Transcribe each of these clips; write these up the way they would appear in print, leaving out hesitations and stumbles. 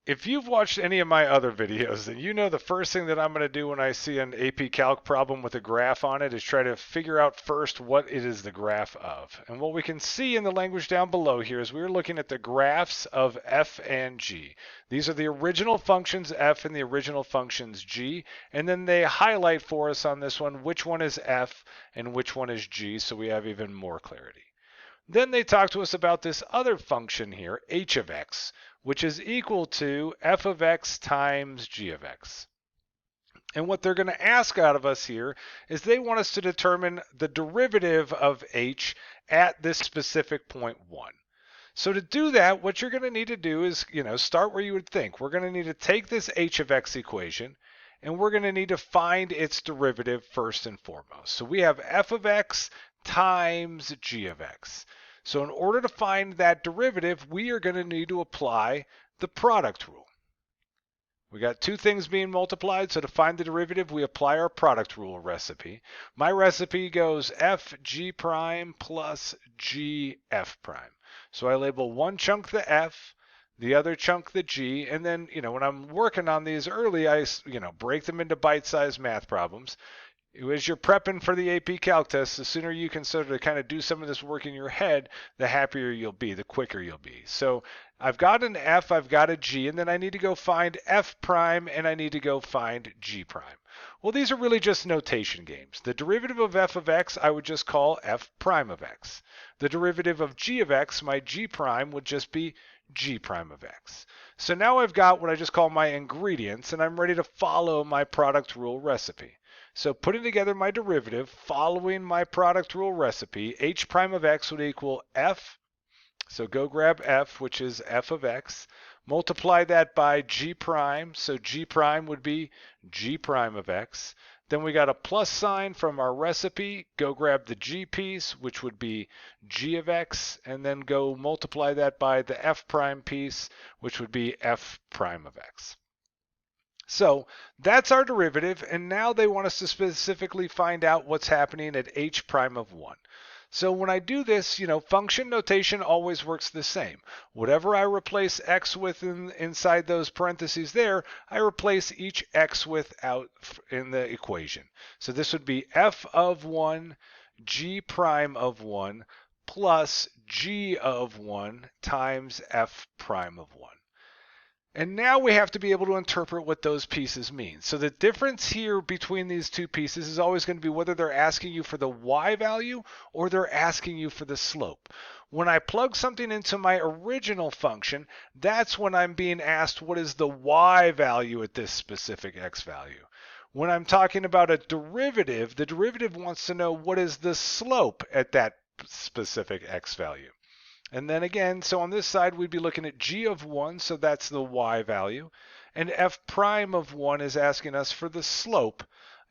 If you've watched any of my other videos, then you know the first thing that I'm going to do when I see an AP Calc problem with a graph on it is try to figure out first what it is the graph of. And what we can see in the language down below here is we're looking at the graphs of f and g. These are the original functions f and the original functions g, and then they highlight for us on this one which one is f and which one is g, so we have even more clarity. Then they talk to us about this other function here, h of x, which is equal to f of x times g of x. And what they're going to ask out of us here is they want us to determine the derivative of h at this specific point 1. So to do that, what you're going to need to do is, start where you would think. We're going to need to take this h of x equation, and we're going to need to find its derivative first and foremost. So we have f of x times g of x. So in order to find that derivative, we are going to need to apply the product rule. We got two things being multiplied, so to find the derivative, we apply our product rule recipe. My recipe goes f g prime plus g f prime. So I label one chunk the f, the other chunk the g, and then, when I'm working on these early, I, break them into bite-sized math problems. As you're prepping for the AP Calc test, the sooner you can start to kind of do some of this work in your head, the happier you'll be, the quicker you'll be. So I've got an f, I've got a g, and then I need to go find f prime, and I need to go find g prime. Well, these are really just notation games. The derivative of f of x, I would just call f prime of x. The derivative of g of x, my g prime, would just be g prime of x. So now I've got what I just call my ingredients, and I'm ready to follow my product rule recipe. So putting together my derivative, following my product rule recipe, h prime of x would equal f. So go grab f, which is f of x. Multiply that by g prime. So g prime would be g prime of x. Then we got a plus sign from our recipe. Go grab the g piece, which would be g of x. And then go multiply that by the f prime piece, which would be f prime of x. So that's our derivative, and now they want us to specifically find out what's happening at h prime of 1. So when I do this, function notation always works the same. Whatever I replace x with inside those parentheses there, I replace each x with out in the equation. So this would be f of 1, g prime of 1, plus g of 1 times f prime of 1. And now we have to be able to interpret what those pieces mean. So the difference here between these two pieces is always going to be whether they're asking you for the y value or they're asking you for the slope. When I plug something into my original function, that's when I'm being asked what is the y value at this specific x value. When I'm talking about a derivative, the derivative wants to know what is the slope at that specific x value. And then again, so on this side, we'd be looking at g of 1, so that's the y value. And f prime of 1 is asking us for the slope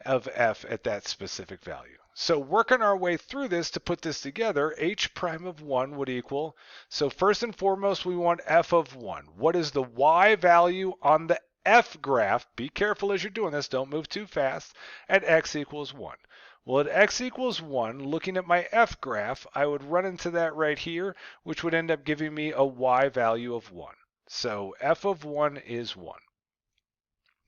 of f at that specific value. So working our way through this to put this together, h prime of 1 would equal, so first and foremost, we want f of 1. What is the y value on the f graph? Be careful as you're doing this, don't move too fast, at x equals 1. Well, at x equals 1, looking at my f graph, I would run into that right here, which would end up giving me a y value of 1. So f of 1 is 1.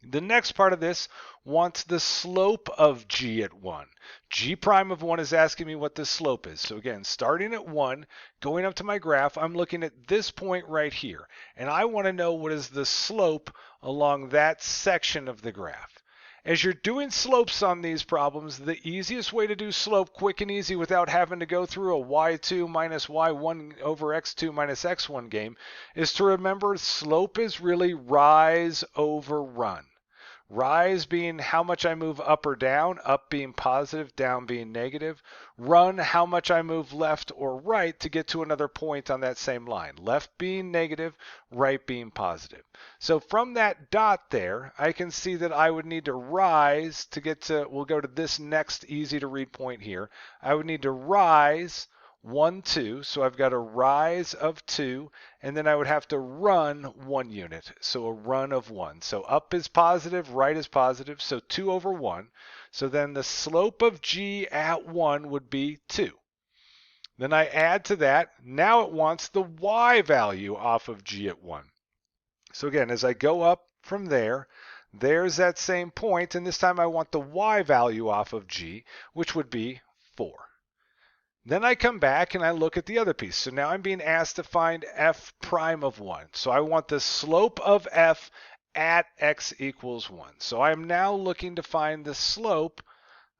The next part of this wants the slope of g at 1. G prime of 1 is asking me what the slope is. So again, starting at 1, going up to my graph, I'm looking at this point right here. And I want to know what is the slope along that section of the graph. As you're doing slopes on these problems, the easiest way to do slope quick and easy without having to go through a y2 minus y1 over x2 minus x1 game is to remember slope is really rise over run. Rise being how much I move up or down, up being positive, down being negative. Run how much I move left or right to get to another point on that same line. Left being negative, right being positive. So from that dot there, I can see that I would need to rise to get to, we'll go to this next easy to read point here. I would need to rise 1, 2, so I've got a rise of 2, and then I would have to run 1 unit, so a run of 1. So up is positive, right is positive, so 2 over 1. So then the slope of g at 1 would be 2. Then I add to that, now it wants the y value off of g at 1. So again, as I go up from there, there's that same point, and this time I want the y value off of g, which would be 4. Then I come back and I look at the other piece. So now I'm being asked to find f prime of 1. So I want the slope of f at x equals 1. So I'm now looking to find the slope.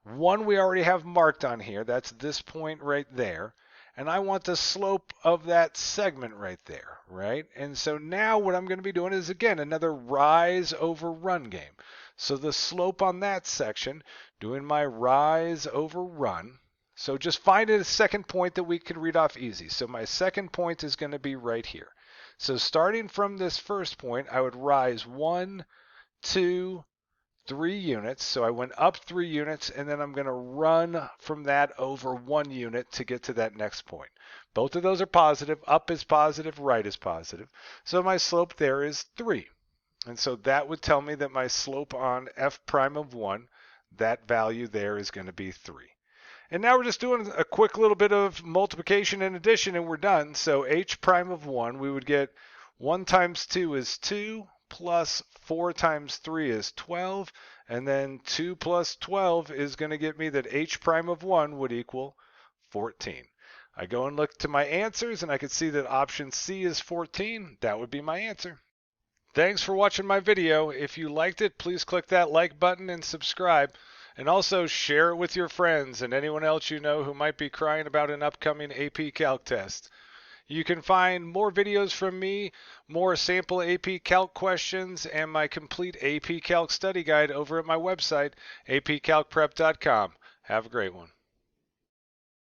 One we already have marked on here. That's this point right there. And I want the slope of that segment right there, right? And so now what I'm going to be doing is, again, another rise over run game. So the slope on that section, doing my rise over run. So just find a second point that we could read off easy. So my second point is going to be right here. So starting from this first point, I would rise 1, 2, 3 units. So I went up 3 units, and then I'm going to run from that over 1 unit to get to that next point. Both of those are positive. Up is positive, right is positive. So my slope there is 3. And so that would tell me that my slope on f prime of 1, that value there is going to be 3. And now we're just doing a quick little bit of multiplication and addition, and we're done. So h prime of 1, we would get 1 times 2 is 2, plus 4 times 3 is 12, and then 2 plus 12 is going to get me that h prime of 1 would equal 14. I go and look to my answers, and I can see that option C is 14. That would be my answer. Thanks for watching my video. If you liked it, please click that like button and subscribe. And also share it with your friends and anyone else you know who might be crying about an upcoming AP Calc test. You can find more videos from me, more sample AP Calc questions, and my complete AP Calc study guide over at my website, apcalcprep.com. Have a great one.